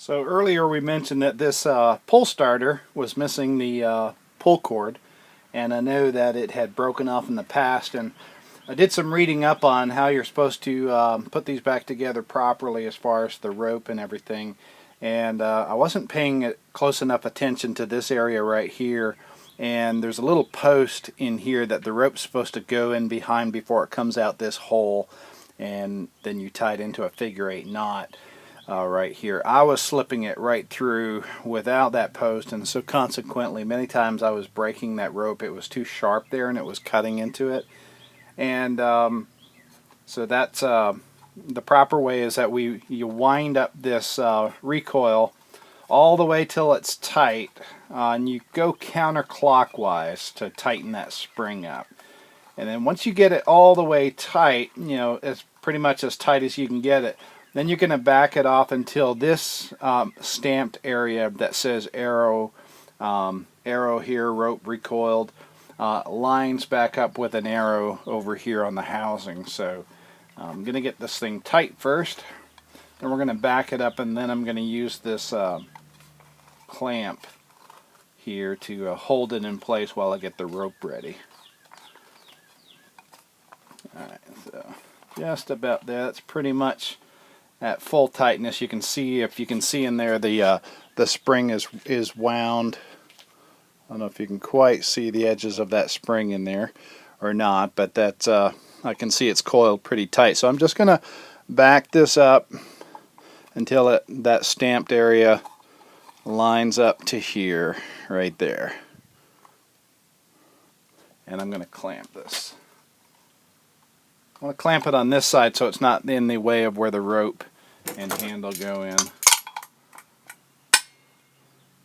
So earlier we mentioned that this pull starter was missing the pull cord, and I know that it had broken off in the past, and I did some reading up on how you're supposed to put these back together properly as far as the rope and everything, and I wasn't paying close enough attention to this area right here, and there's a little post in here that the rope's supposed to go in behind before it comes out this hole, and then you tie it into a figure-8 knot. Right here. I was slipping it right through without that post, and so consequently many times I was breaking that rope. It was too sharp there and it was cutting into it. And so that's the proper way is that you wind up this recoil all the way till it's tight, and you go counterclockwise to tighten that spring up. And then once you get it all the way tight, you know, it's pretty much as tight as you can get it, then you're going to back it off until this stamped area that says arrow here, rope recoiled, lines back up with an arrow over here on the housing. So I'm going to get this thing tight first, then we're going to back it up, and then I'm going to use this clamp here to hold it in place while I get the rope ready. Alright, so just about there. That's pretty much at full tightness. You can see, if you can see in there, the spring is wound. I don't know if you can quite see the edges of that spring in there or not, but that's I can see it's coiled pretty tight. So I'm just going to back this up until that stamped area lines up to here, right there. And I'm going to clamp this. I want to clamp it on this side so it's not in the way of where the rope and handle go in.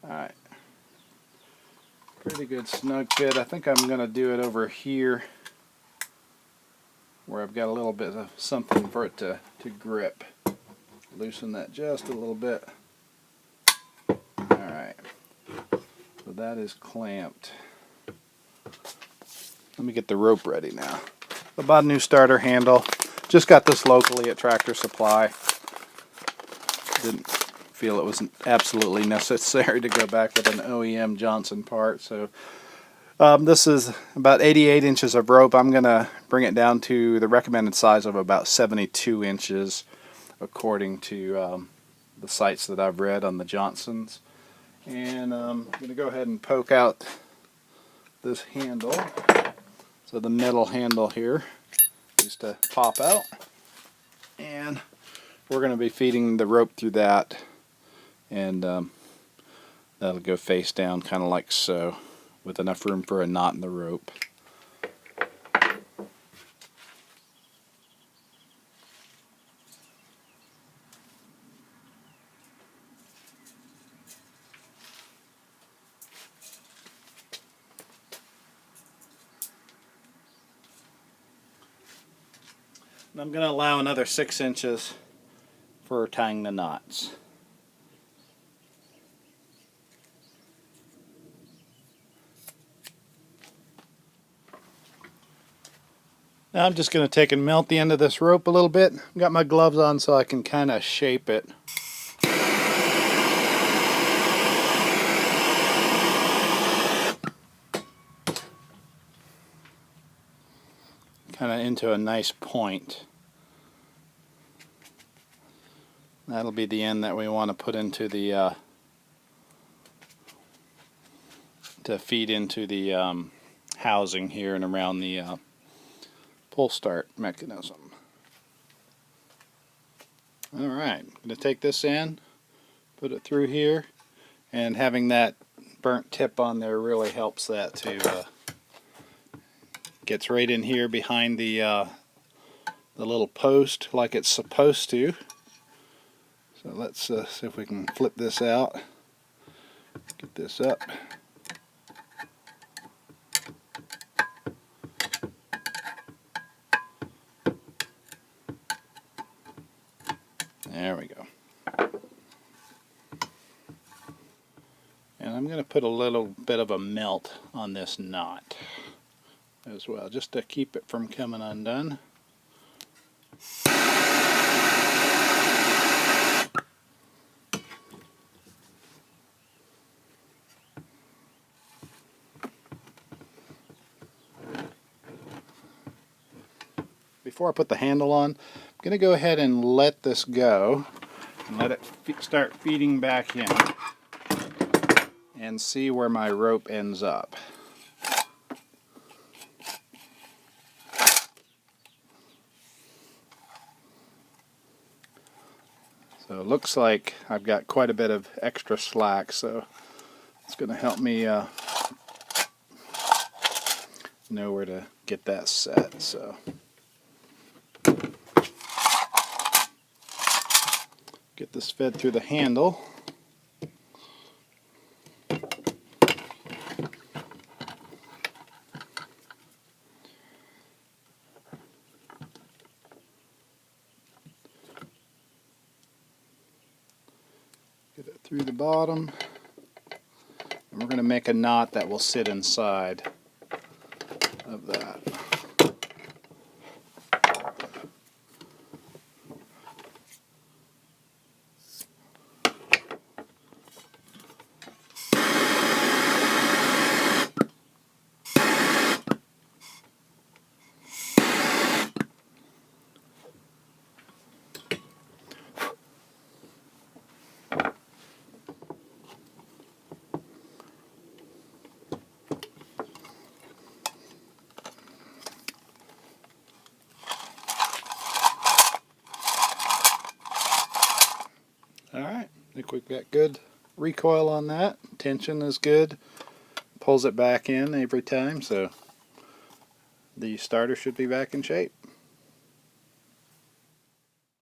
Alright. Pretty good snug fit. I think I'm going to do it over here where I've got a little bit of something for it to grip. Loosen that just a little bit. Alright. So that is clamped. Let me get the rope ready now. I bought a new starter handle. Just got this locally at Tractor Supply. Didn't feel it was absolutely necessary to go back with an OEM Johnson part. So this is about 88 inches of rope. I'm going to bring it down to the recommended size of about 72 inches according to the sites that I've read on the Johnsons. And I'm going to go ahead and poke out this handle. So the metal handle here needs to pop out, and we're going to be feeding the rope through that, and that'll go face down kind of like so, with enough room for a knot in the rope. And I'm going to allow another 6 inches for tying the knots. Now I'm just going to take and melt the end of this rope a little bit. I've got my gloves on so I can kind of shape it. Kind of into a nice point. That'll be the end that we want to put into the to feed into the housing here and around the pull start mechanism. Alright, I'm going to take this in, put it through here, and having that burnt tip on there really helps that to gets right in here behind the little post like it's supposed to. So let's see if we can flip this out, get this up. There we go. And I'm going to put a little bit of a melt on this knot as well, just to keep it from coming undone. before I put the handle on, I'm going to go ahead and let this go and let it start feeding back in and see where my rope ends up. So it looks like I've got quite a bit of extra slack, so it's going to help me know where to get that set. So get this fed through the handle. Get it through the bottom. And we're going to make a knot that will sit inside of that. Alright, I think we've got good recoil on that. Tension is good. Pulls it back in every time, so the starter should be back in shape.